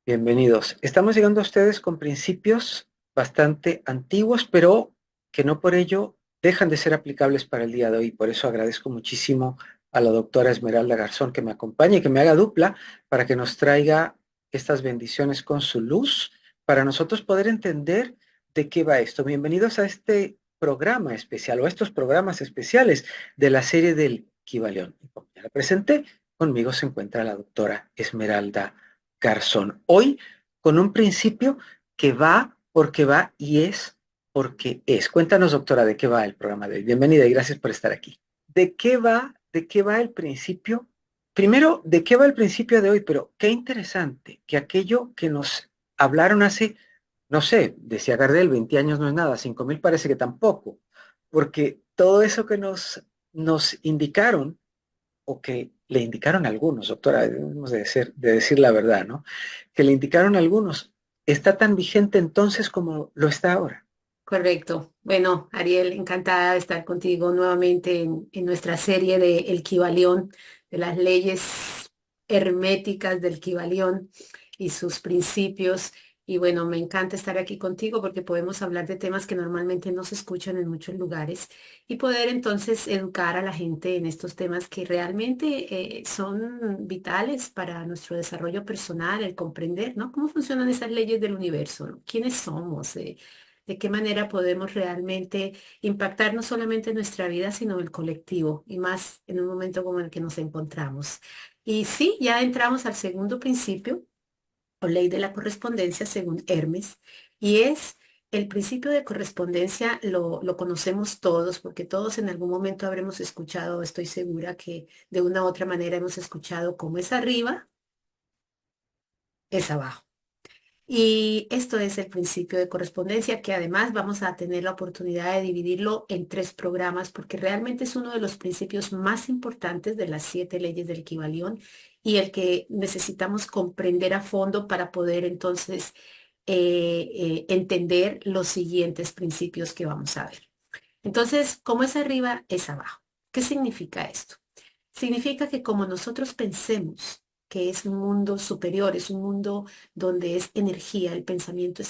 Bienvenidos. Estamos llegando a ustedes con principios bastante antiguos, pero que no por ello dejan de ser aplicables para el día de hoy. Por eso agradezco muchísimo a la doctora Esmeralda Garzón que me acompañe y que me haga dupla para que nos traiga estas bendiciones con su luz, para nosotros poder entender de qué va esto. Bienvenidos a este programa especial o a estos programas especiales de la serie del Kibalión. Y como ya la presenté, conmigo se encuentra la doctora Esmeralda Garzón. Hoy con un principio que va porque va y es porque es. Cuéntanos, doctora, de qué va el programa de hoy. Bienvenida y gracias por estar aquí. ¿De qué va? ¿De qué va el principio? Primero, ¿de qué va el principio de hoy? Pero qué interesante que aquello que nos hablaron hace, no sé, decía Gardel, 20 años no es nada, 5,000 parece que tampoco, porque todo eso que nos indicaron o que le indicaron algunos, doctora, debemos de decir la verdad, ¿no? Que le indicaron algunos, está tan vigente entonces como lo está ahora. Correcto. Bueno, Ariel, encantada de estar contigo nuevamente en nuestra serie de El Kybalión, de las leyes herméticas del Kybalión y sus principios. Y bueno, me encanta estar aquí contigo porque podemos hablar de temas que normalmente no se escuchan en muchos lugares y poder entonces educar a la gente en estos temas que realmente son vitales para nuestro desarrollo personal, el comprender, ¿no? Cómo funcionan esas leyes del universo, ¿no? ¿Quiénes somos? De qué manera podemos realmente impactar no solamente nuestra vida, sino el colectivo, y más en un momento como el que nos encontramos. Y sí, ya entramos al segundo principio, o ley de la correspondencia, según Hermes, y es el principio de correspondencia, lo conocemos todos, porque todos en algún momento habremos escuchado, estoy segura que de una u otra manera hemos escuchado cómo es arriba, es abajo. Y esto es el principio de correspondencia, que además vamos a tener la oportunidad de dividirlo en tres programas, porque realmente es uno de los principios más importantes de las 7 leyes del Kybalión y el que necesitamos comprender a fondo para poder entonces entender los siguientes principios que vamos a ver. Entonces, como es arriba, es abajo. ¿Qué significa esto? Significa que como nosotros pensemos que es un mundo superior, es un mundo donde es energía, el pensamiento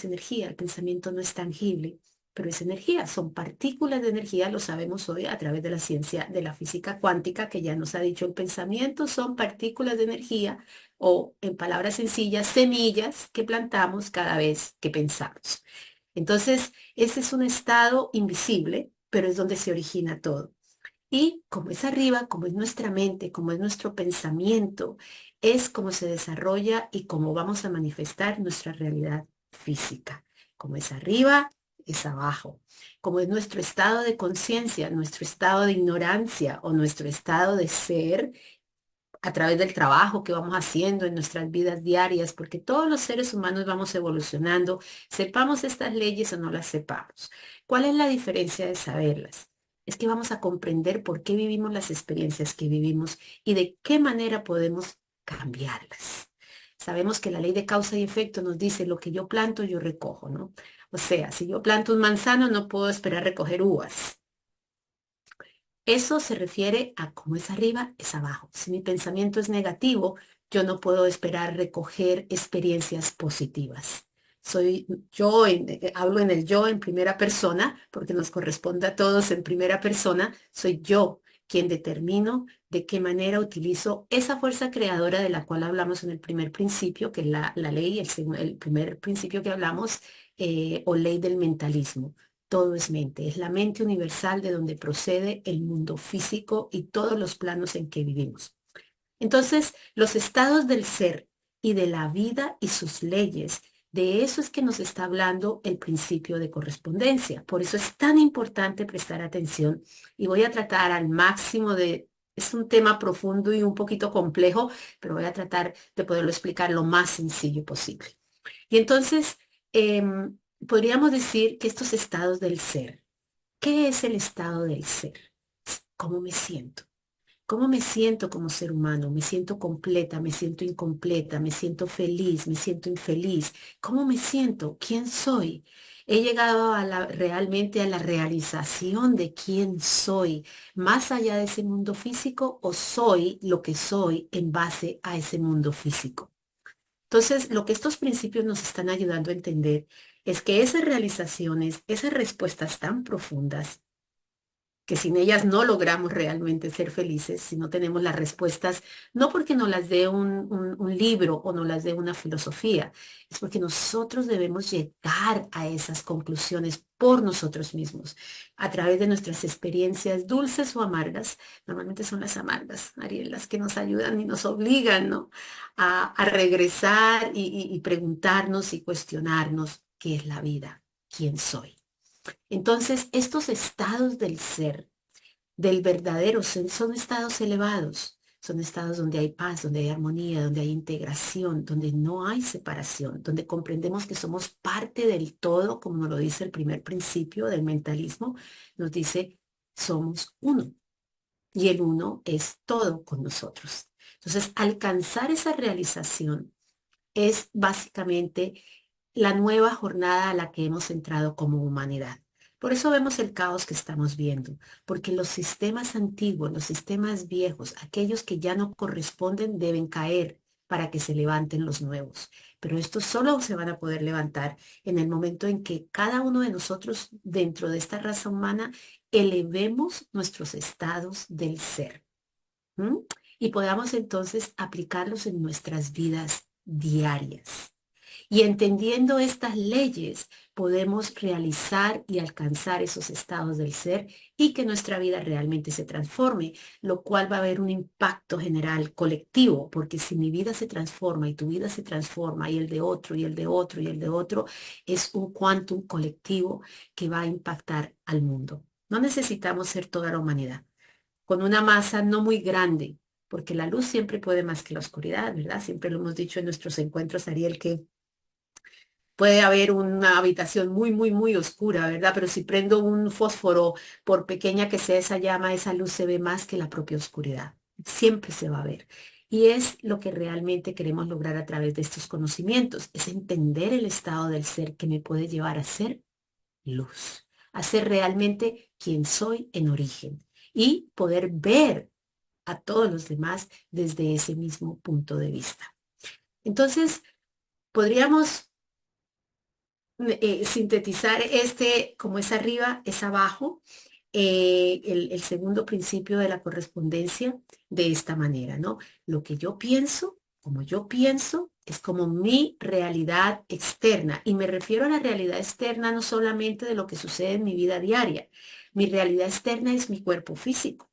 no es tangible, pero es energía, son partículas de energía, lo sabemos hoy a través de la ciencia de la física cuántica, que ya nos ha dicho el pensamiento son partículas de energía o, en palabras sencillas, semillas que plantamos cada vez que pensamos. Entonces, ese es un estado invisible, pero es donde se origina todo. Y como es arriba, como es nuestra mente, como es nuestro pensamiento, es como se desarrolla y cómo vamos a manifestar nuestra realidad física. Como es arriba, es abajo. Como es nuestro estado de conciencia, nuestro estado de ignorancia o nuestro estado de ser a través del trabajo que vamos haciendo en nuestras vidas diarias, porque todos los seres humanos vamos evolucionando, sepamos estas leyes o no las sepamos. ¿Cuál es la diferencia de saberlas? Es que vamos a comprender por qué vivimos las experiencias que vivimos y de qué manera podemos cambiarlas. Sabemos que la ley de causa y efecto nos dice lo que yo planto, yo recojo, ¿no? O sea, si yo planto un manzano, no puedo esperar recoger uvas. Eso se refiere a cómo es arriba, es abajo. Si mi pensamiento es negativo, yo no puedo esperar recoger experiencias positivas. Soy yo, hablo en el yo en primera persona, porque nos corresponde a todos en primera persona. Soy yo quien determino de qué manera utilizo esa fuerza creadora de la cual hablamos en el primer principio, que es la ley, el primer principio que hablamos, o ley del mentalismo. Todo es mente, es la mente universal de donde procede el mundo físico y todos los planos en que vivimos. Entonces, los estados del ser y de la vida y sus leyes, de eso es que nos está hablando el principio de correspondencia. Por eso es tan importante prestar atención y voy a tratar al máximo de... Es un tema profundo y un poquito complejo, pero voy a tratar de poderlo explicar lo más sencillo posible. Y entonces, podríamos decir que estos estados del ser, ¿qué es el estado del ser? ¿Cómo me siento? ¿Cómo me siento como ser humano? ¿Me siento completa? ¿Me siento incompleta? ¿Me siento feliz? ¿Me siento infeliz? ¿Cómo me siento? ¿Quién soy? He llegado realmente a la realización de quién soy, más allá de ese mundo físico, o soy lo que soy en base a ese mundo físico. Entonces, lo que estos principios nos están ayudando a entender es que esas realizaciones, esas respuestas tan profundas, que sin ellas no logramos realmente ser felices, si no tenemos las respuestas, no porque nos las dé un libro o nos las dé una filosofía, es porque nosotros debemos llegar a esas conclusiones por nosotros mismos, a través de nuestras experiencias dulces o amargas. Normalmente son las amargas, Ariel, las que nos ayudan y nos obligan, ¿no? A regresar y preguntarnos y cuestionarnos qué es la vida, quién soy. Entonces, estos estados del ser, del verdadero ser, son estados elevados, son estados donde hay paz, donde hay armonía, donde hay integración, donde no hay separación, donde comprendemos que somos parte del todo, como nos lo dice el primer principio del mentalismo, nos dice, somos uno y el uno es todo con nosotros. Entonces, alcanzar esa realización es básicamente la nueva jornada a la que hemos entrado como humanidad. Por eso vemos el caos que estamos viendo, porque los sistemas antiguos, los sistemas viejos, aquellos que ya no corresponden, deben caer para que se levanten los nuevos. Pero estos solo se van a poder levantar en el momento en que cada uno de nosotros, dentro de esta raza humana, elevemos nuestros estados del ser. ¿M? Y podamos entonces aplicarlos en nuestras vidas diarias. Y entendiendo estas leyes, podemos realizar y alcanzar esos estados del ser y que nuestra vida realmente se transforme, lo cual va a haber un impacto general colectivo, porque si mi vida se transforma y tu vida se transforma y el de otro y el de otro y el de otro, es un quantum colectivo que va a impactar al mundo. No necesitamos ser toda la humanidad, con una masa no muy grande, porque la luz siempre puede más que la oscuridad, ¿verdad? Siempre lo hemos dicho en nuestros encuentros, Ariel, que puede haber una habitación muy, muy, muy oscura, ¿verdad? Pero si prendo un fósforo, por pequeña que sea esa llama, esa luz se ve más que la propia oscuridad. Siempre se va a ver. Y es lo que realmente queremos lograr a través de estos conocimientos, es entender el estado del ser que me puede llevar a ser luz, a ser realmente quien soy en origen y poder ver a todos los demás desde ese mismo punto de vista. Entonces, podríamos sintetizar este, como es arriba, es abajo, el segundo principio de la correspondencia de esta manera, ¿no? Lo que yo pienso, como yo pienso, es como mi realidad externa. Y me refiero a la realidad externa no solamente de lo que sucede en mi vida diaria. Mi realidad externa es mi cuerpo físico,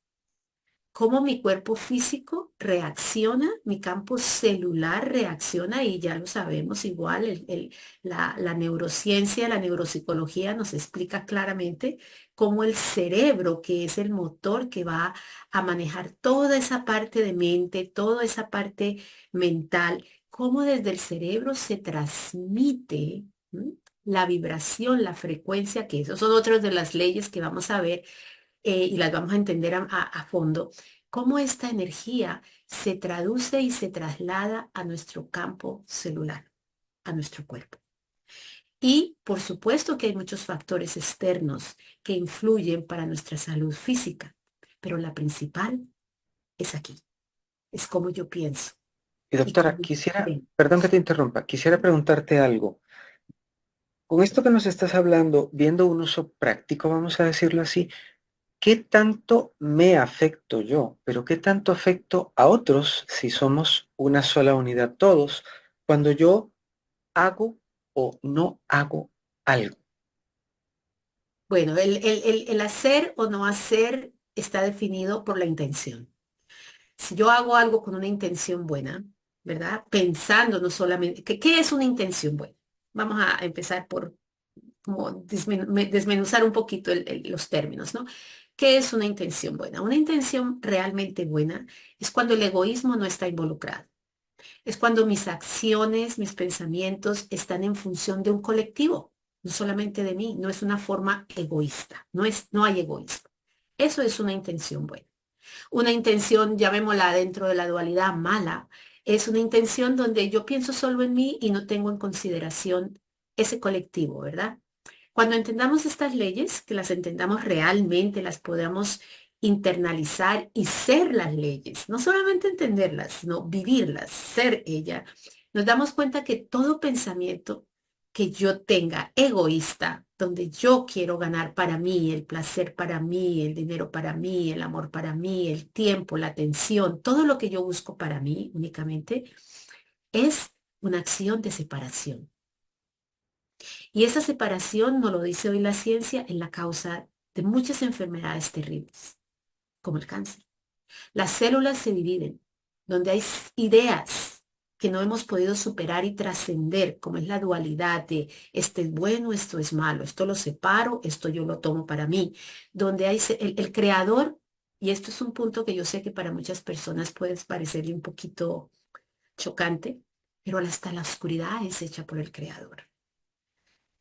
cómo mi cuerpo físico reacciona, mi campo celular reacciona, y ya lo sabemos igual, la neurociencia, la neuropsicología nos explica claramente cómo el cerebro, que es el motor que va a manejar toda esa parte de mente, toda esa parte mental, cómo desde el cerebro se transmite. La vibración, la frecuencia, que esos son otras de las leyes que vamos a ver y las vamos a entender a fondo, cómo esta energía se traduce y se traslada a nuestro campo celular, a nuestro cuerpo. Y por supuesto que hay muchos factores externos que influyen para nuestra salud física, pero la principal es aquí, es como yo pienso Y y doctora, cómo quisiera, yo perdón que te interrumpa, quisiera preguntarte algo. Con esto que nos estás hablando, viendo un uso práctico, vamos a decirlo así, ¿qué tanto me afecto yo? Pero ¿qué tanto afecto a otros si somos una sola unidad todos? Cuando yo hago o no hago algo. bueno, el hacer o no hacer está definido por la intención. Si yo hago algo con una intención buena, ¿verdad? Pensando no solamente, ¿qué es una intención buena? Vamos a empezar por como desmenuzar un poquito los términos, ¿no? ¿Qué es una intención buena? Una intención realmente buena es cuando el egoísmo no está involucrado. Es cuando mis acciones, mis pensamientos están en función de un colectivo, no solamente de mí. No es una forma egoísta, no hay egoísmo. Eso es una intención buena. Una intención, llamémosla dentro de la dualidad mala, es una intención donde yo pienso solo en mí y no tengo en consideración ese colectivo, ¿verdad? Cuando entendamos estas leyes, que las entendamos realmente, las podamos internalizar y ser las leyes, no solamente entenderlas, sino vivirlas, ser ella, nos damos cuenta que todo pensamiento que yo tenga egoísta, donde yo quiero ganar para mí, el placer para mí, el dinero para mí, el amor para mí, el tiempo, la atención, todo lo que yo busco para mí únicamente, es una acción de separación. Y esa separación, nos lo dice hoy la ciencia, es la causa de muchas enfermedades terribles, como el cáncer. Las células se dividen, donde hay ideas que no hemos podido superar y trascender, como es la dualidad de esto es bueno, esto es malo, esto lo separo, esto yo lo tomo para mí, donde hay el creador, y esto es un punto que yo sé que para muchas personas puede parecerle un poquito chocante, pero hasta la oscuridad es hecha por el creador.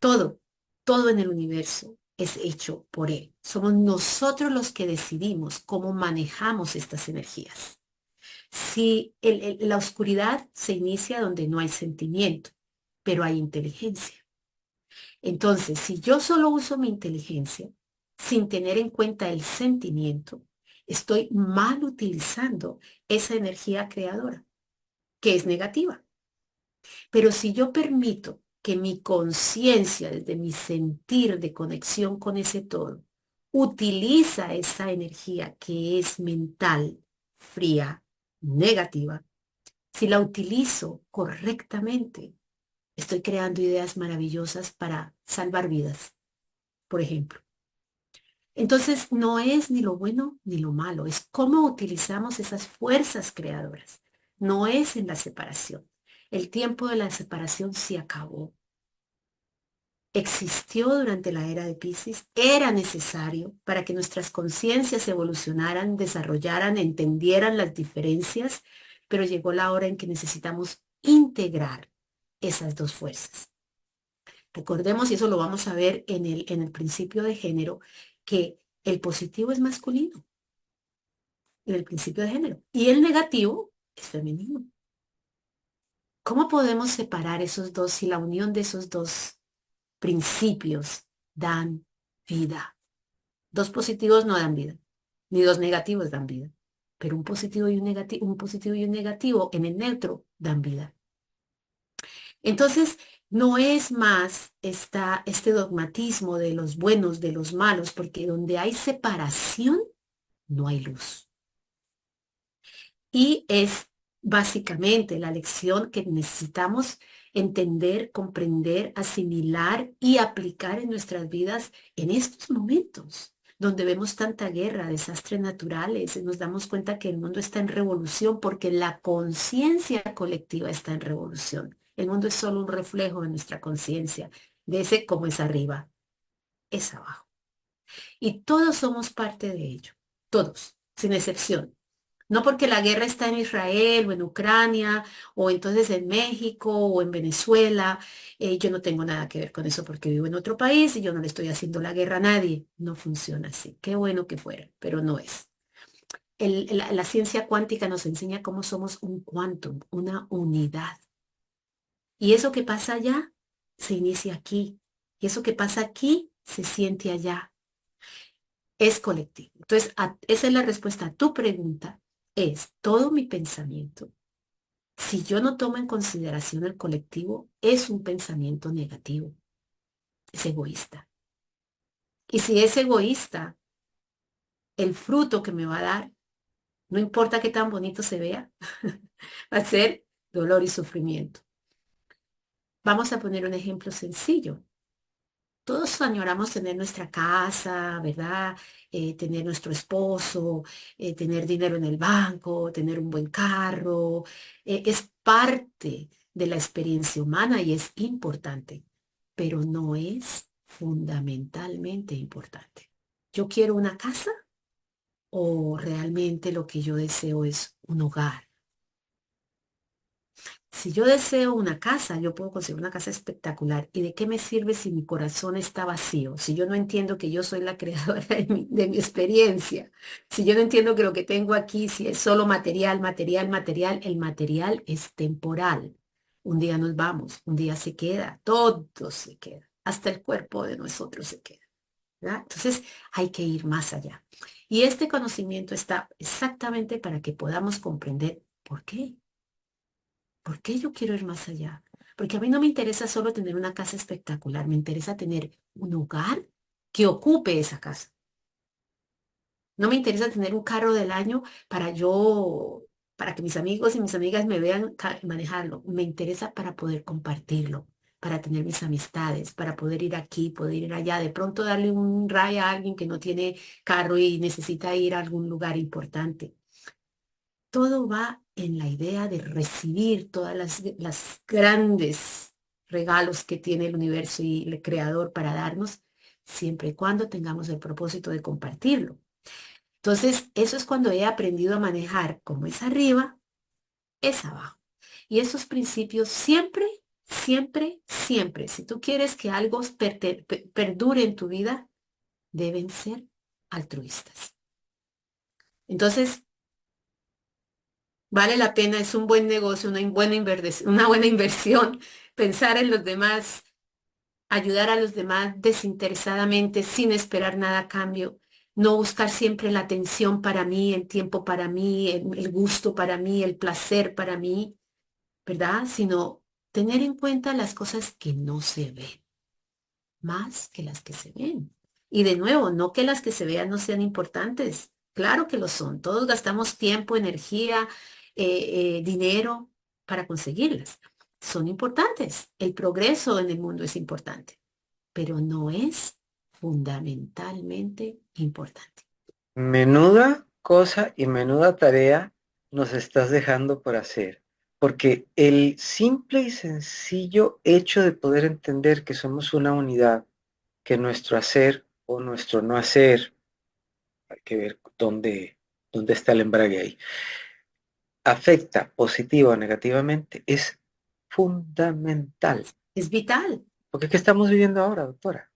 Todo, todo en el universo es hecho por él. Somos nosotros los que decidimos cómo manejamos estas energías. Si la oscuridad se inicia donde no hay sentimiento, pero hay inteligencia. Entonces, si yo solo uso mi inteligencia sin tener en cuenta el sentimiento, estoy mal utilizando esa energía creadora, que es negativa. Pero si yo permito que mi conciencia, desde mi sentir de conexión con ese todo, utiliza esa energía que es mental, fría, negativa, si la utilizo correctamente, estoy creando ideas maravillosas para salvar vidas, por ejemplo. Entonces, no es ni lo bueno ni lo malo, es cómo utilizamos esas fuerzas creadoras. No es en la separación. El tiempo de la separación se acabó. Existió durante la era de Piscis, era necesario para que nuestras conciencias evolucionaran, desarrollaran, entendieran las diferencias, pero llegó la hora en que necesitamos integrar esas dos fuerzas. Recordemos, y eso lo vamos a ver en el principio de género, que el positivo es masculino, en el principio de género, y el negativo es femenino. ¿Cómo podemos separar esos dos si la unión de esos dos principios dan vida? Dos positivos no dan vida, ni dos negativos dan vida, pero un positivo y un negativo en el neutro dan vida. Entonces, no es más este dogmatismo de los buenos, de los malos, porque donde hay separación, no hay luz. Y es básicamente la lección que necesitamos entender, comprender, asimilar y aplicar en nuestras vidas en estos momentos, donde vemos tanta guerra, desastres naturales, y nos damos cuenta que el mundo está en revolución porque la conciencia colectiva está en revolución. El mundo es solo un reflejo de nuestra conciencia, de ese como es arriba, es abajo. Y todos somos parte de ello, todos, sin excepción. No porque la guerra está en Israel o en Ucrania o entonces en México o en Venezuela, yo no tengo nada que ver con eso porque vivo en otro país y yo no le estoy haciendo la guerra a nadie. No funciona así. Qué bueno que fuera, pero no es. La ciencia cuántica nos enseña cómo somos un quantum, una unidad. Y eso que pasa allá se inicia aquí. Y eso que pasa aquí se siente allá. Es colectivo. Entonces, esa es la respuesta a tu pregunta. Es todo mi pensamiento. Si yo no tomo en consideración el colectivo, es un pensamiento negativo, es egoísta. Y si es egoísta, el fruto que me va a dar, no importa qué tan bonito se vea, va a ser dolor y sufrimiento. Vamos a poner un ejemplo sencillo. Todos añoramos tener nuestra casa, ¿verdad? Tener nuestro esposo, tener dinero en el banco, tener un buen carro. Es parte de la experiencia humana y es importante, pero no es fundamentalmente importante. ¿Yo quiero una casa o realmente lo que yo deseo es un hogar? Si yo deseo una casa, yo puedo conseguir una casa espectacular. ¿Y de qué me sirve si mi corazón está vacío? Si yo no entiendo que yo soy la creadora de mi experiencia. Si yo no entiendo que lo que tengo aquí, si es solo material, material, material, el material es temporal. Un día nos vamos, un día se queda, todo se queda, hasta el cuerpo de nosotros se queda, ¿verdad? Entonces hay que ir más allá. Y este conocimiento está exactamente para que podamos comprender por qué. ¿Por qué yo quiero ir más allá? Porque a mí no me interesa solo tener una casa espectacular, me interesa tener un hogar que ocupe esa casa. No me interesa tener un carro del año para yo, para que mis amigos y mis amigas me vean manejarlo. Me interesa para poder compartirlo, para tener mis amistades, para poder ir aquí, poder ir allá. De pronto darle un ride a alguien que no tiene carro y necesita ir a algún lugar importante. Todo va en la idea de recibir todas las grandes regalos que tiene el universo y el creador para darnos, siempre y cuando tengamos el propósito de compartirlo. Entonces, eso es cuando he aprendido a manejar como es arriba, es abajo. Y esos principios siempre, siempre, siempre, si tú quieres que algo perdure en tu vida, deben ser altruistas. Entonces, vale la pena, es un buen negocio, una buena inversión, pensar en los demás, ayudar a los demás desinteresadamente, sin esperar nada a cambio. No buscar siempre la atención para mí, el tiempo para mí, el gusto para mí, el placer para mí, ¿verdad? Sino tener en cuenta las cosas que no se ven, más que las que se ven. Y de nuevo, no que las que se vean no sean importantes. Claro que lo son. Todos gastamos tiempo, energía, dinero para conseguirlas. Son importantes. El progreso en el mundo es importante, pero no es fundamentalmente importante. Menuda cosa y menuda tarea nos estás dejando por hacer, porque el simple y sencillo hecho de poder entender que somos una unidad, que nuestro hacer o nuestro no hacer, hay que ver dónde está el embrague ahí, afecta positiva o negativamente, es fundamental. Es vital. Porque ¿qué estamos viviendo ahora, doctora?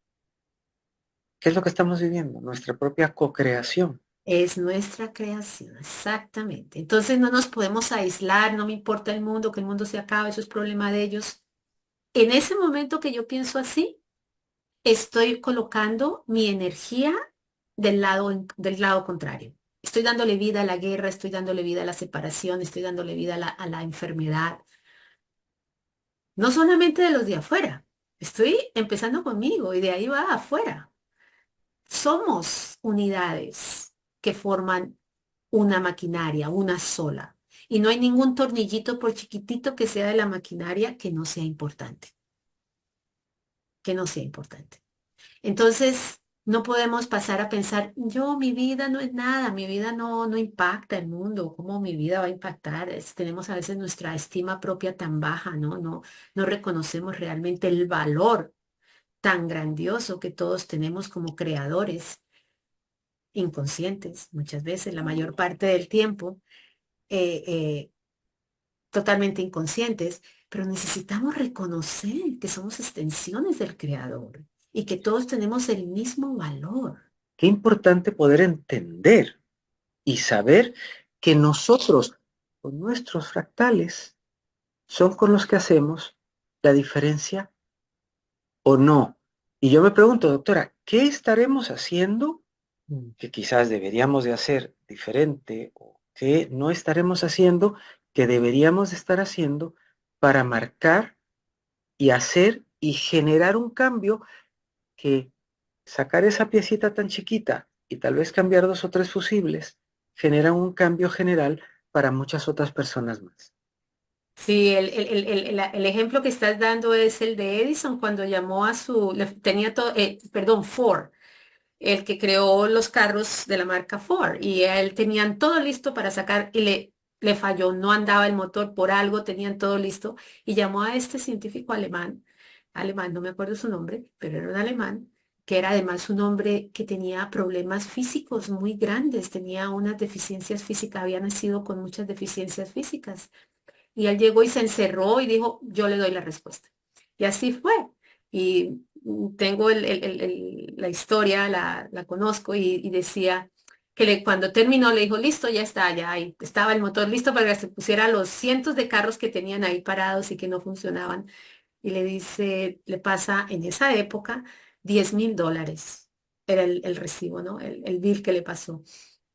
¿Qué es lo que estamos viviendo? Nuestra propia co-creación. Es nuestra creación, exactamente. Entonces no nos podemos aislar, no me importa el mundo, que el mundo se acabe, eso es problema de ellos. En ese momento que yo pienso así, estoy colocando mi energía del lado contrario. Estoy dándole vida a la guerra, estoy dándole vida a la separación, estoy dándole vida a la enfermedad. No solamente de los de afuera, estoy empezando conmigo y de ahí va afuera. Somos unidades que forman una maquinaria, una sola. Y no hay ningún tornillito, por chiquitito que sea de la maquinaria, que no sea importante, que no sea importante. Entonces, no podemos pasar a pensar, yo, mi vida no es nada, mi vida no impacta el mundo, ¿cómo mi vida va a impactar? Tenemos a veces nuestra estima propia tan baja, ¿no? No reconocemos realmente el valor tan grandioso que todos tenemos como creadores inconscientes, muchas veces, la mayor parte del tiempo, eh, eh, totalmente inconscientes, pero necesitamos reconocer que somos extensiones del creador y que todos tenemos el mismo valor. Qué importante poder entender y saber que nosotros, con nuestros fractales, son con los que hacemos la diferencia o no. Y yo me pregunto, doctora, ¿qué estaremos haciendo que quizás deberíamos de hacer diferente o qué no estaremos haciendo que deberíamos de estar haciendo para marcar y hacer y generar un cambio que sacar esa piecita tan chiquita y tal vez cambiar dos o tres fusibles genera un cambio general para muchas otras personas más? Sí, el ejemplo que estás dando es el de Edison cuando llamó a tenía todo, perdón, Ford, el que creó los carros de la marca Ford, y a él tenían todo listo para sacar y le falló, no andaba el motor por algo, tenían todo listo, y llamó a este científico alemán, no me acuerdo su nombre, pero era un alemán, que era además un hombre que tenía problemas físicos muy grandes, tenía unas deficiencias físicas, había nacido con muchas deficiencias físicas. Y él llegó y se encerró y dijo, yo le doy la respuesta. Y así fue. Y tengo la historia, la conozco y decía que cuando terminó le dijo, listo, ya está, ya ahí estaba el motor listo para que se pusiera los cientos de carros que tenían ahí parados y que no funcionaban. Y le dice, le pasa en esa época $10,000. Era el recibo, ¿no? El bill que le pasó.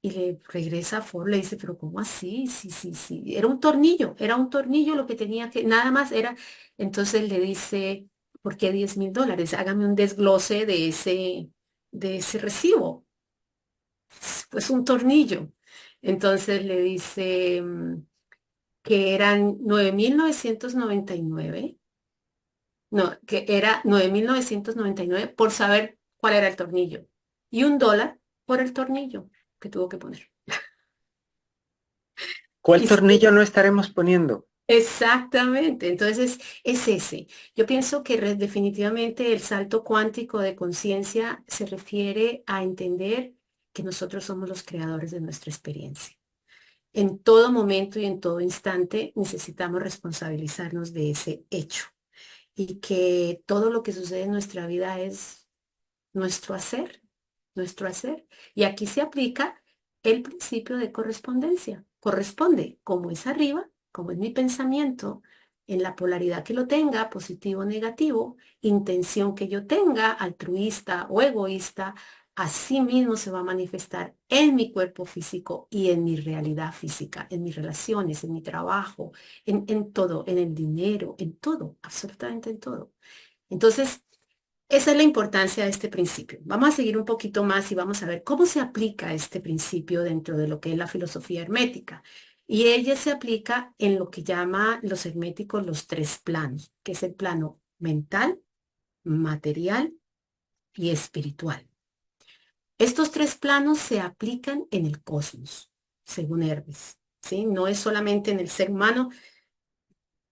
Y le regresa a Ford, le dice, pero ¿cómo así? Sí, sí, sí. Era un tornillo lo que tenía que, nada más era. Entonces le dice, ¿por qué $10,000? Hágame un desglose de ese recibo. Pues un tornillo. Entonces le dice que eran 9,999. No, que era 9,999 por saber cuál era el tornillo. Y $1 por el tornillo que tuvo que poner. ¿Cuál Y se tornillo no estaremos poniendo? Exactamente, entonces es ese. Yo pienso que definitivamente el salto cuántico de conciencia se refiere a entender que nosotros somos los creadores de nuestra experiencia. En todo momento y en todo instante necesitamos responsabilizarnos de ese hecho y que todo lo que sucede en nuestra vida es nuestro hacer, nuestro hacer. Y aquí se aplica el principio de correspondencia. Corresponde como es arriba, como es mi pensamiento, en la polaridad que lo tenga, positivo o negativo, intención que yo tenga, altruista o egoísta, así mismo se va a manifestar en mi cuerpo físico y en mi realidad física, en mis relaciones, en mi trabajo, en todo, en el dinero, en todo, absolutamente en todo. Entonces, esa es la importancia de este principio. Vamos a seguir un poquito más y vamos a ver cómo se aplica este principio dentro de lo que es la filosofía hermética. Y ella se aplica en lo que llama los herméticos los tres planos, que es el plano mental, material y espiritual. Estos tres planos se aplican en el cosmos, según Hermes, ¿sí? No es solamente en el ser humano,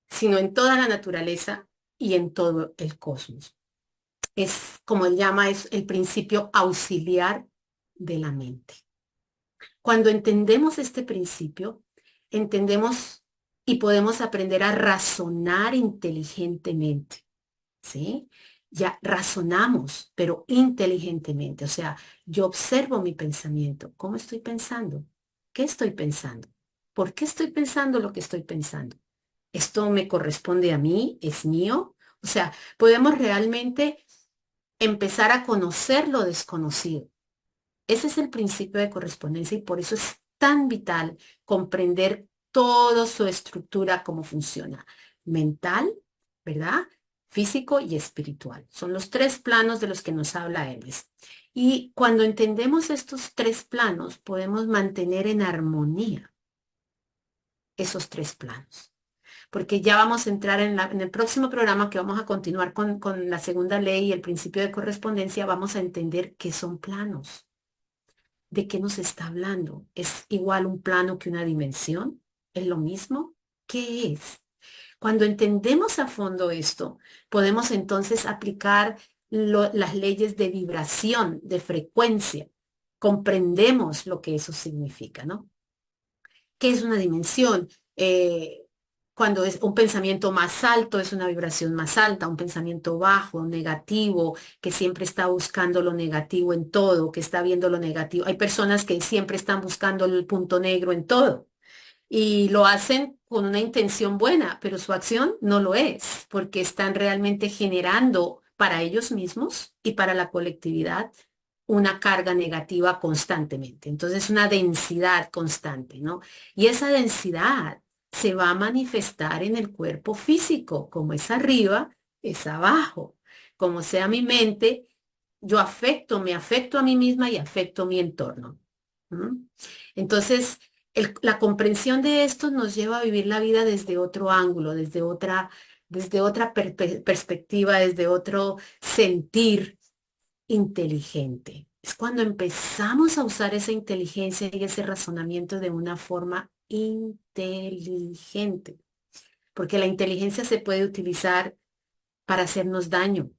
sino en toda la naturaleza y en todo el cosmos. Es, como él llama, es el principio auxiliar de la mente. Cuando entendemos este principio, entendemos y podemos aprender a razonar inteligentemente, ¿sí? Ya razonamos, pero inteligentemente. O sea, yo observo mi pensamiento. ¿Cómo estoy pensando? ¿Qué estoy pensando? ¿Por qué estoy pensando lo que estoy pensando? ¿Esto me corresponde a mí? ¿Es mío? O sea, podemos realmente empezar a conocer lo desconocido. Ese es el principio de correspondencia y por eso es tan vital comprender toda su estructura, cómo funciona. Mental, ¿verdad? Físico y espiritual. Son los tres planos de los que nos habla Hermes. Y cuando entendemos estos tres planos, podemos mantener en armonía esos tres planos. Porque ya vamos a entrar en el próximo programa que vamos a continuar con la segunda ley y el principio de correspondencia, vamos a entender qué son planos. ¿De qué nos está hablando? ¿Es igual un plano que una dimensión? ¿Es lo mismo? ¿Qué es? Cuando entendemos a fondo esto, podemos entonces aplicar las leyes de vibración, de frecuencia. Comprendemos lo que eso significa, ¿no? ¿Qué es una dimensión? Cuando es un pensamiento más alto, es una vibración más alta, un pensamiento bajo, negativo, que siempre está buscando lo negativo en todo, que está viendo lo negativo. Hay personas que siempre están buscando el punto negro en todo y lo hacen con una intención buena, pero su acción no lo es, porque están realmente generando para ellos mismos y para la colectividad una carga negativa constantemente. Entonces, una densidad constante, ¿no? Y esa densidad se va a manifestar en el cuerpo físico, como es arriba, es abajo. Como sea mi mente, me afecto a mí misma y afecto mi entorno. ¿Mm? Entonces, la comprensión de esto nos lleva a vivir la vida desde otro ángulo, desde otra perspectiva, desde otro sentir inteligente. Es cuando empezamos a usar esa inteligencia y ese razonamiento de una forma inteligente, porque la inteligencia se puede utilizar para hacernos daño.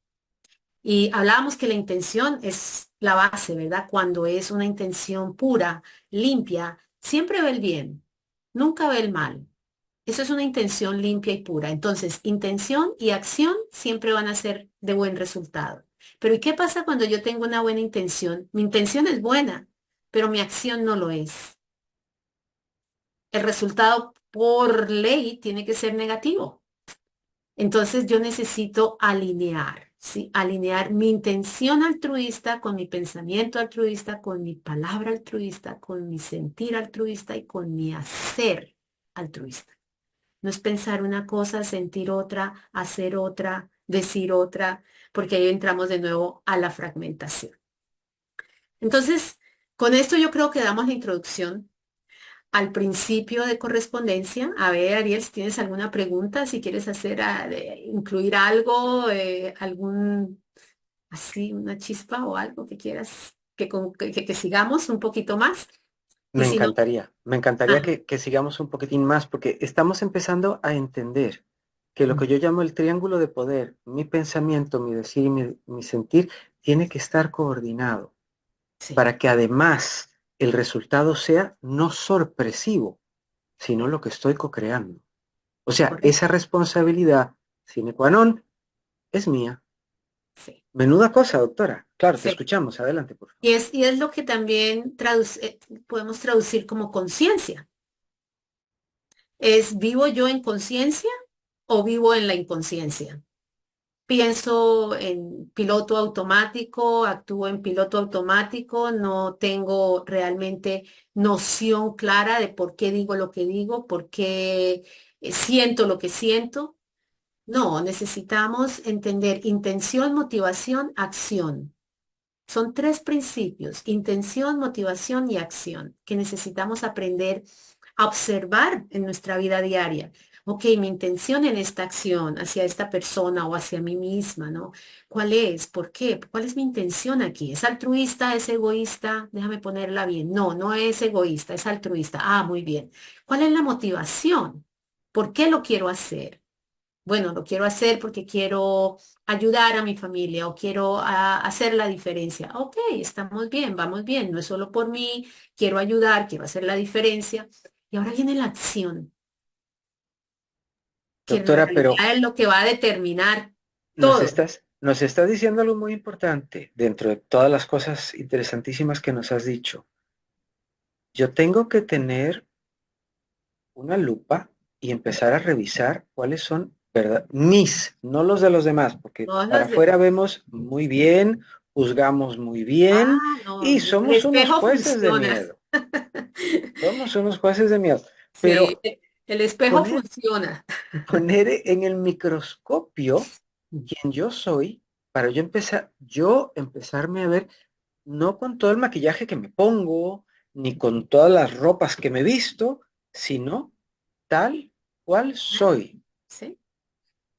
Y hablábamos que la intención es la base, ¿verdad? Cuando es una intención pura, limpia, siempre ve el bien, nunca ve el mal. Eso es una intención limpia y pura. Entonces, intención y acción siempre van a ser de buen resultado. Pero ¿y qué pasa cuando yo tengo una buena intención? Mi intención es buena, pero mi acción no lo es. El resultado por ley tiene que ser negativo. Entonces yo necesito alinear. ¿sí? Alinear mi intención altruista con mi pensamiento altruista, con mi palabra altruista, con mi sentir altruista y con mi hacer altruista. No es pensar una cosa, sentir otra, hacer otra, decir otra, porque ahí entramos de nuevo a la fragmentación. Entonces, con esto yo creo que damos la introducción al principio de correspondencia. A ver, Ariel, si tienes alguna pregunta, si quieres hacer, incluir algo, algún, así, una chispa o algo que quieras que sigamos un poquito más. Y si no, Me encantaría ajá, que sigamos un poquitín más, porque estamos empezando a entender que lo que yo llamo el triángulo de poder, mi pensamiento, mi decir y mi sentir, tiene que estar coordinado sí, para que además el resultado sea no sorpresivo, sino lo que estoy co-creando. O sea, esa correcto, responsabilidad sine qua non es mía. sí, Menuda cosa, doctora. Claro, te sí. escuchamos. Adelante, por favor. Y es lo que también podemos traducir como conciencia. Es, ¿vivo yo en conciencia o vivo en la inconsciencia? Pienso en piloto automático, actúo en piloto automático, no tengo realmente noción clara de por qué digo lo que digo, por qué siento lo que siento. No, necesitamos entender intención, motivación, acción. Son tres principios, intención, motivación y acción, que necesitamos aprender a observar en nuestra vida diaria. Ok, mi intención en esta acción hacia esta persona o hacia mí misma, ¿no? ¿Cuál es? ¿Por qué? ¿Cuál es mi intención aquí? ¿Es altruista? ¿Es egoísta? Déjame ponerla bien. No, no es egoísta, es altruista. Ah, muy bien. ¿Cuál es la motivación? ¿Por qué lo quiero hacer? Bueno, lo quiero hacer porque quiero ayudar a mi familia o quiero hacer la diferencia. Ok, estamos bien, vamos bien. No es solo por mí, quiero ayudar, quiero hacer la diferencia. Y ahora viene la acción, que en Doctora, pero realidad es lo que va a determinar todo. nos estás diciendo algo muy importante dentro de todas las cosas interesantísimas que nos has dicho. Yo tengo que tener una lupa y empezar a revisar cuáles son, ¿verdad? Mis, no los de los demás, porque Todos para los demás. afuera vemos muy bien, juzgamos muy bien Ah, no, y el somos unos espejo jueces de funciona. miedo. Somos unos jueces de miedo. Sí, Pero el espejo poner, funciona. poner en el microscopio quién yo soy, para yo empezarme a ver, no con todo el maquillaje que me pongo, ni con todas las ropas que me he visto, sino tal cual soy. Sí.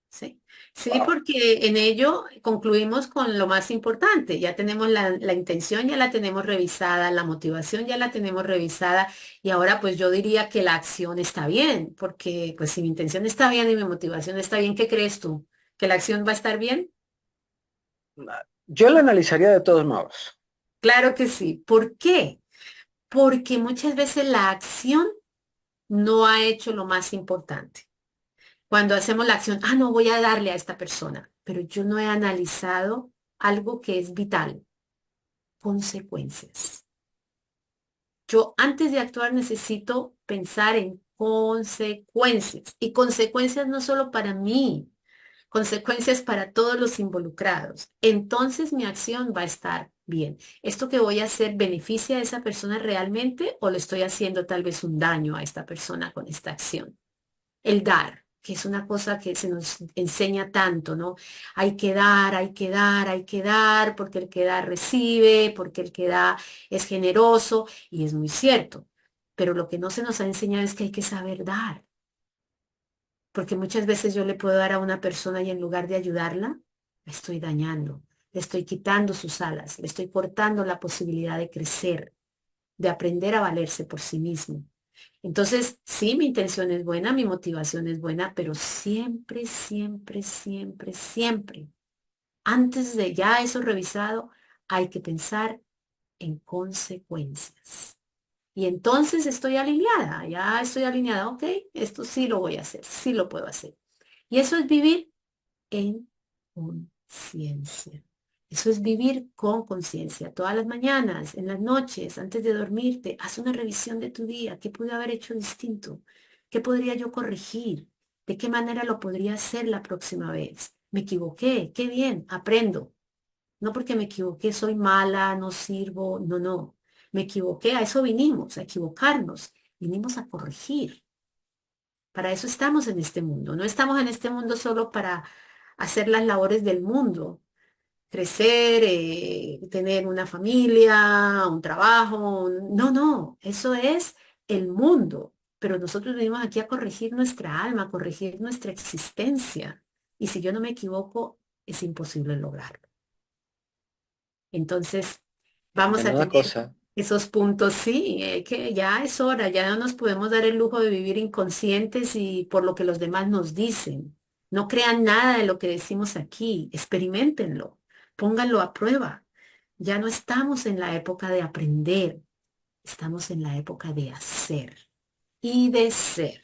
Sí, sí, Wow. porque en ello concluimos con lo más importante. Ya tenemos la intención, ya la tenemos revisada, la motivación ya la tenemos revisada y ahora pues yo diría que la acción está bien, porque pues si mi intención está bien y mi motivación está bien, ¿qué crees tú? ¿Que la acción va a estar bien? Yo lo analizaría de todos modos. Claro que sí. ¿Por qué? Porque muchas veces la acción no ha hecho lo más importante. Cuando hacemos la acción, no voy a darle a esta persona, pero yo no he analizado algo que es vital, consecuencias. Yo antes de actuar necesito pensar en consecuencias y consecuencias no solo para mí, consecuencias para todos los involucrados. Entonces mi acción va a estar bien. ¿Esto que voy a hacer beneficia a esa persona realmente o le estoy haciendo tal vez un daño a esta persona con esta acción? El dar, que es una cosa que se nos enseña tanto, ¿no? Hay que dar, hay que dar, hay que dar, porque el que da recibe, porque el que da es generoso, y es muy cierto. Pero lo que no se nos ha enseñado es que hay que saber dar, porque muchas veces yo le puedo dar a una persona y en lugar de ayudarla, la estoy dañando, le estoy quitando sus alas, le estoy cortando la posibilidad de crecer, de aprender a valerse por sí mismo. Entonces, sí, mi intención es buena, mi motivación es buena, pero siempre, siempre, siempre, siempre, antes de ya eso revisado, hay que pensar en consecuencias. Y entonces estoy alineada, ya estoy alineada, ok, esto sí lo voy a hacer, sí lo puedo hacer. Y eso es vivir en conciencia. Eso es vivir con conciencia. Todas las mañanas, en las noches, antes de dormirte, haz una revisión de tu día. ¿Qué pude haber hecho distinto? ¿Qué podría yo corregir? ¿De qué manera lo podría hacer la próxima vez? Me equivoqué, qué bien, aprendo. No porque me equivoqué soy mala, no sirvo, no, no. Me equivoqué, a eso vinimos, a equivocarnos. Vinimos a corregir. Para eso estamos en este mundo. No estamos en este mundo solo para hacer las labores del mundo, crecer, tener una familia, un trabajo. No, no, eso es el mundo. Pero nosotros venimos aquí a corregir nuestra alma, a corregir nuestra existencia. Y si yo no me equivoco, es imposible lograrlo. Entonces, vamos a Menuda tener cosa. esos puntos, sí, que ya es hora, ya no nos podemos dar el lujo de vivir inconscientes y por lo que los demás nos dicen. No crean nada de lo que decimos aquí, experimentenlo, pónganlo a prueba. Ya no estamos en la época de aprender, estamos en la época de hacer y de ser.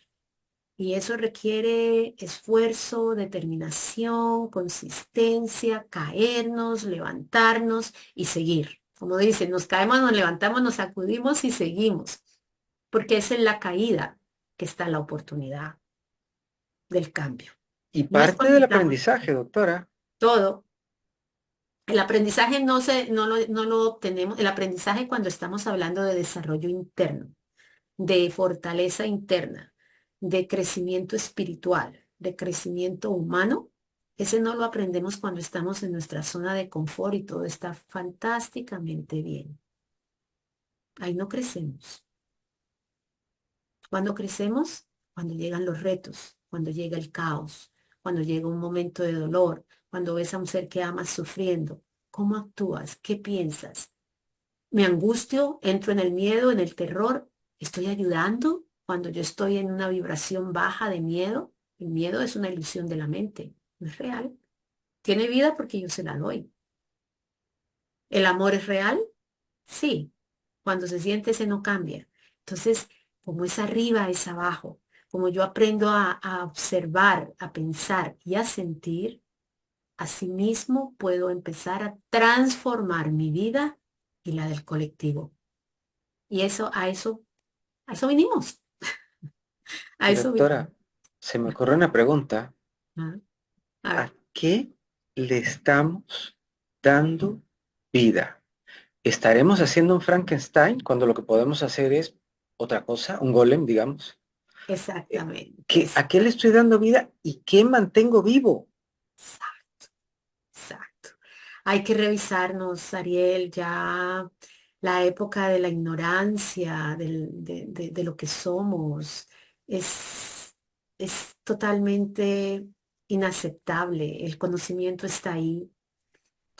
Y eso requiere esfuerzo, determinación, consistencia, caernos, levantarnos y seguir. Como dicen, nos caemos, nos levantamos, nos sacudimos y seguimos, porque es en la caída que está la oportunidad del cambio. Y No es parte cuando del estamos aprendizaje, doctora. todo. El aprendizaje no lo obtenemos, el aprendizaje cuando estamos hablando de desarrollo interno, de fortaleza interna, de crecimiento espiritual, de crecimiento humano, ese no lo aprendemos cuando estamos en nuestra zona de confort y todo está fantásticamente bien. Ahí no crecemos. ¿Cuándo crecemos? Cuando llegan los retos, cuando llega el caos, cuando llega un momento de dolor, cuando ves a un ser que amas sufriendo. ¿Cómo actúas? ¿Qué piensas? Me angustio, entro en el miedo, en el terror. ¿Estoy ayudando cuando yo estoy en una vibración baja de miedo? El miedo es una ilusión de la mente, no es real. Tiene vida porque yo se la doy. ¿El amor es real? Sí. Cuando se siente, ese no cambia. Entonces, como es arriba, es abajo. Como yo aprendo a observar, a pensar y a sentir, asimismo puedo empezar a transformar mi vida y la del colectivo. Y a eso vinimos, a Y eso vinimos. doctora, se me ocurre una pregunta. Ah, a ¿A ver, qué le estamos dando vida? ¿Estaremos haciendo un Frankenstein cuando lo que podemos hacer es otra cosa, un golem, digamos? exactamente, ¿A qué le estoy dando vida y qué mantengo vivo? exacto, exacto. Hay que revisarnos, Ariel, ya la época de la ignorancia, de lo que somos, es, es totalmente inaceptable. El conocimiento está ahí.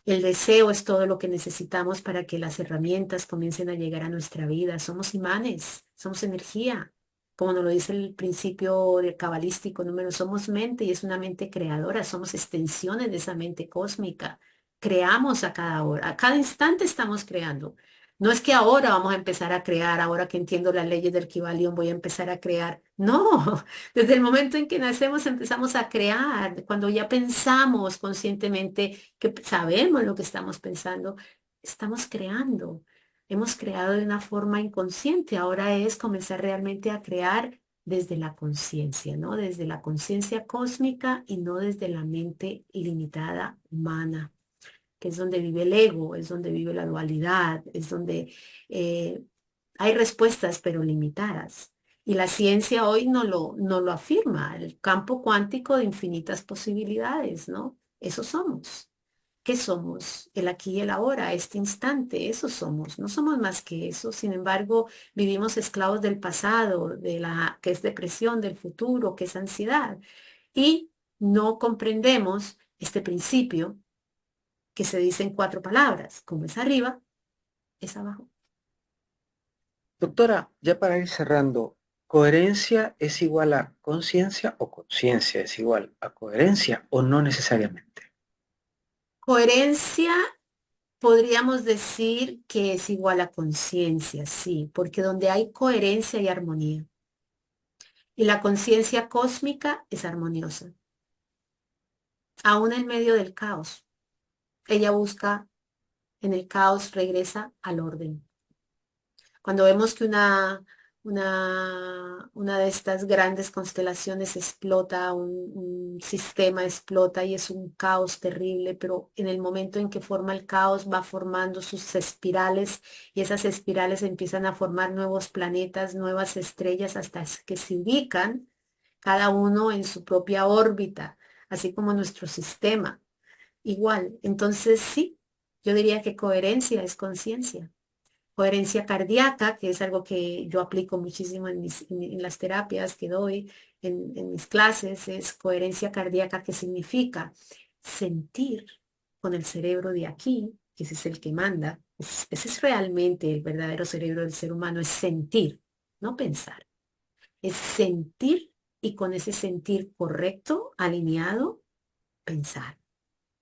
El deseo es todo lo que necesitamos para que las herramientas comiencen a llegar a nuestra vida. Somos imanes, somos energía. Como nos lo dice el principio de cabalístico número, somos mente y es una mente creadora, somos extensiones de esa mente cósmica. Creamos a cada hora, a cada instante estamos creando. No es que ahora vamos a empezar a crear, ahora que entiendo las leyes del Kybalión voy a empezar a crear. No, desde el momento en que nacemos empezamos a crear. Cuando ya pensamos conscientemente que sabemos lo que estamos pensando, estamos creando. Hemos creado de una forma inconsciente. Ahora es comenzar realmente a crear desde la conciencia, ¿no? Desde la conciencia cósmica y no desde la mente limitada humana, que es donde vive el ego, es donde vive la dualidad, es donde eh, hay respuestas pero limitadas. Y la ciencia hoy no lo afirma, el campo cuántico de infinitas posibilidades, ¿no? Eso somos. ¿Qué somos? El aquí y el ahora, este instante, eso somos. No somos más que eso. Sin embargo, vivimos esclavos del pasado, que es depresión, del futuro, que es ansiedad. Y no comprendemos este principio que se dice en cuatro palabras. Como es arriba, es abajo. Doctora, ya para ir cerrando, ¿coherencia es igual a conciencia o conciencia es igual a coherencia o no necesariamente? Coherencia, podríamos decir que es igual a conciencia, sí, porque donde hay coherencia hay armonía. Y la conciencia cósmica es armoniosa, aún en medio del caos. Ella busca, en el caos regresa al orden. Cuando vemos que una de estas grandes constelaciones explota, un sistema explota y es un caos terrible, pero en el momento en que forma el caos va formando sus espirales y esas espirales empiezan a formar nuevos planetas, nuevas estrellas hasta que se ubican cada uno en su propia órbita, así como nuestro sistema. Igual, entonces sí, yo diría que coherencia es conciencia. Coherencia cardíaca, que es algo que yo aplico muchísimo en las terapias que doy, en mis clases, es coherencia cardíaca, que significa sentir con el cerebro de aquí, que ese es el que manda. Ese es realmente el verdadero cerebro del ser humano, es sentir, no pensar. Es sentir y con ese sentir correcto, alineado, pensar.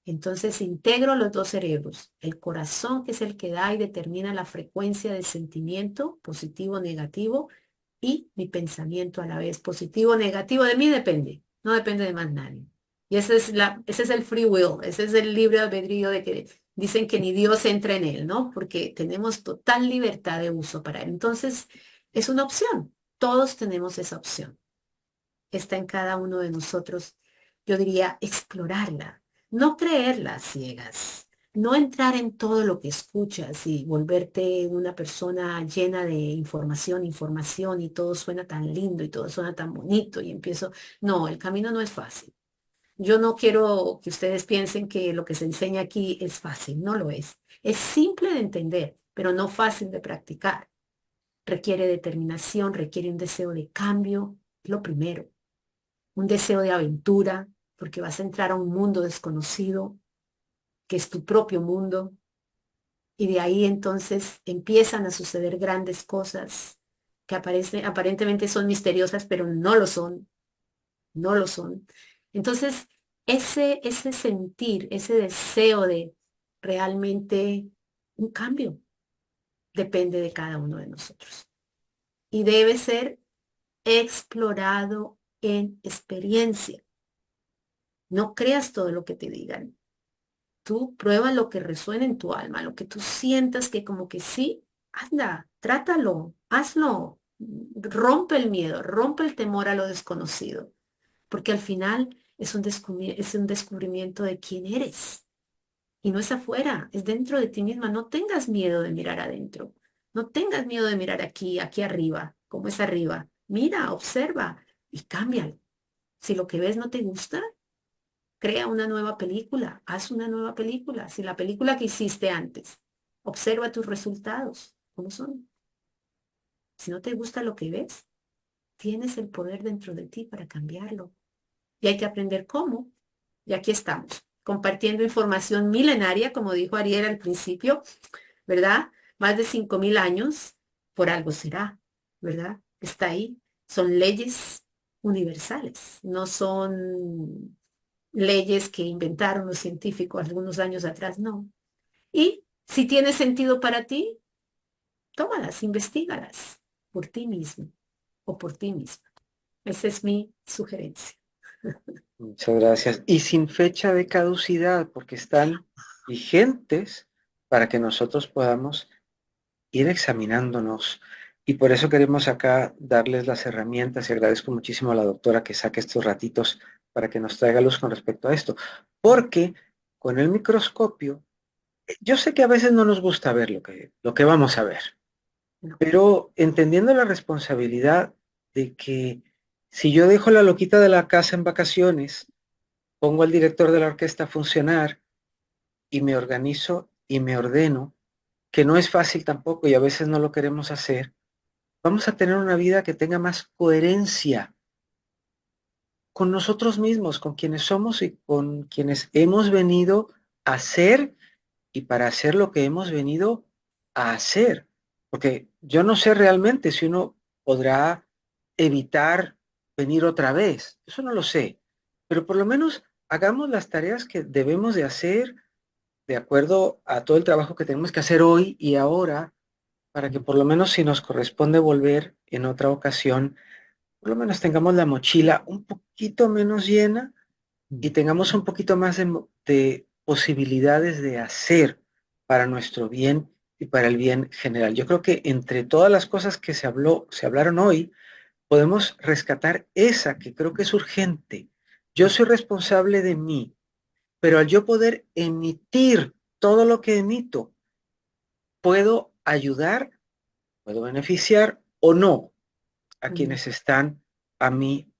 Entonces integro los dos cerebros, el corazón, que es el que da y determina la frecuencia del sentimiento, positivo o negativo, y mi pensamiento a la vez, positivo o negativo. De mí depende, no depende de más nadie. Y ese es el free will, ese es el libre albedrío de que dicen que ni Dios entra en él, ¿no? Porque tenemos total libertad de uso para él. Entonces, es una opción. Todos tenemos esa opción, está en cada uno de nosotros. Yo diría explorarla, no creerla a ciegas, no entrar en todo lo que escuchas y volverte una persona llena de información, información y todo suena tan lindo y todo suena tan bonito y empiezo, no, el camino no es fácil. Yo no quiero que ustedes piensen que lo que se enseña aquí es fácil, no lo es. Es simple de entender, pero no fácil de practicar. Requiere determinación, requiere un deseo de cambio, lo primero, un deseo de aventura, porque vas a entrar a un mundo desconocido, que es tu propio mundo, y de ahí entonces empiezan a suceder grandes cosas que aparentemente son misteriosas, pero no lo son, no lo son. Entonces, ese sentir, ese deseo de realmente un cambio, depende de cada uno de nosotros. Y debe ser explorado en experiencia. No creas todo lo que te digan. Tú prueba lo que resuene en tu alma, lo que tú sientas que como que sí, anda, trátalo, hazlo, rompe el miedo, rompe el temor a lo desconocido, porque al final es un descubrimiento de quién eres y no es afuera, es dentro de ti misma. No tengas miedo de mirar adentro, no tengas miedo de mirar aquí, aquí arriba, como es arriba. Mira, observa y cámbialo. Si lo que ves no te gusta, crea una nueva película, haz una nueva película. Si la película que hiciste antes, observa tus resultados, ¿cómo son? Si no te gusta lo que ves, tienes el poder dentro de ti para cambiarlo. Y hay que aprender cómo. Y aquí estamos, compartiendo información milenaria, como dijo Ariel al principio, ¿verdad? Más de 5.000 años, por algo será, ¿verdad? Está ahí. Son leyes universales, no son leyes que inventaron los científicos algunos años atrás, no. Y si tiene sentido para ti, tómalas, investigalas por ti mismo o por ti misma. Esa es mi sugerencia. Muchas gracias. Y sin fecha de caducidad, porque están vigentes para que nosotros podamos ir examinándonos. Y por eso queremos acá darles las herramientas y agradezco muchísimo a la doctora que saque estos ratitos para que nos traiga luz con respecto a esto. Porque con el microscopio, yo sé que a veces no nos gusta ver lo que vamos a ver, No. pero entendiendo la responsabilidad de que si yo dejo la loquita de la casa en vacaciones, pongo al director de la orquesta a funcionar y me organizo y me ordeno, que no es fácil tampoco y a veces no lo queremos hacer, vamos a tener una vida que tenga más coherencia con nosotros mismos, con quienes somos y con quienes hemos venido a ser y para hacer lo que hemos venido a hacer. Porque yo no sé realmente si uno podrá evitar venir otra vez. Eso no lo sé. Pero por lo menos hagamos las tareas que debemos de hacer de acuerdo a todo el trabajo que tenemos que hacer hoy y ahora, para que por lo menos si nos corresponde volver en otra ocasión, por lo menos tengamos la mochila un poquito menos llena y tengamos un poquito más de posibilidades de hacer para nuestro bien y para el bien general. Yo creo que entre todas las cosas que se hablaron hoy, podemos rescatar esa que creo que es urgente. Yo soy responsable de mí, pero al yo poder emitir todo lo que emito, puedo ayudar, puedo beneficiar o no a Mm. quienes están a mi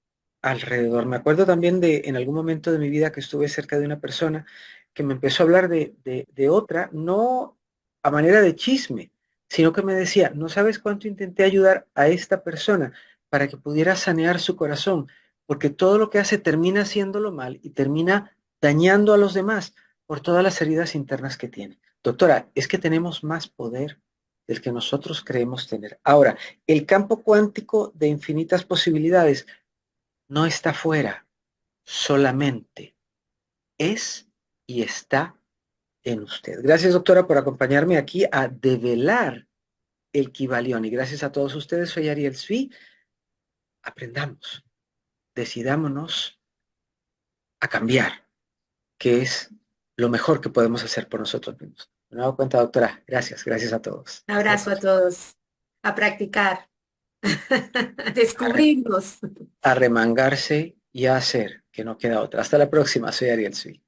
alrededor. Me acuerdo también de en algún momento de mi vida que estuve cerca de una persona que me empezó a hablar de otra, no a manera de chisme, sino que me decía, no sabes cuánto intenté ayudar a esta persona para que pudiera sanear su corazón, porque todo lo que hace termina haciéndolo mal y termina dañando a los demás por todas las heridas internas que tiene. Doctora, es que tenemos más poder del que nosotros creemos tener. Ahora, el campo cuántico de infinitas posibilidades no está fuera, solamente es y está en usted. Gracias, doctora, por acompañarme aquí a develar el Kybalión. Y gracias a todos ustedes, soy Ariel Svi. Aprendamos, decidámonos a cambiar, que es lo mejor que podemos hacer por nosotros mismos. Me he dado cuenta, doctora. Gracias, gracias a todos. Hasta la Abrazo a próxima. todos. A practicar, a A, descubrirnos. a remangarse y a hacer, que no queda otra. Hasta la próxima, soy Ariel Svi.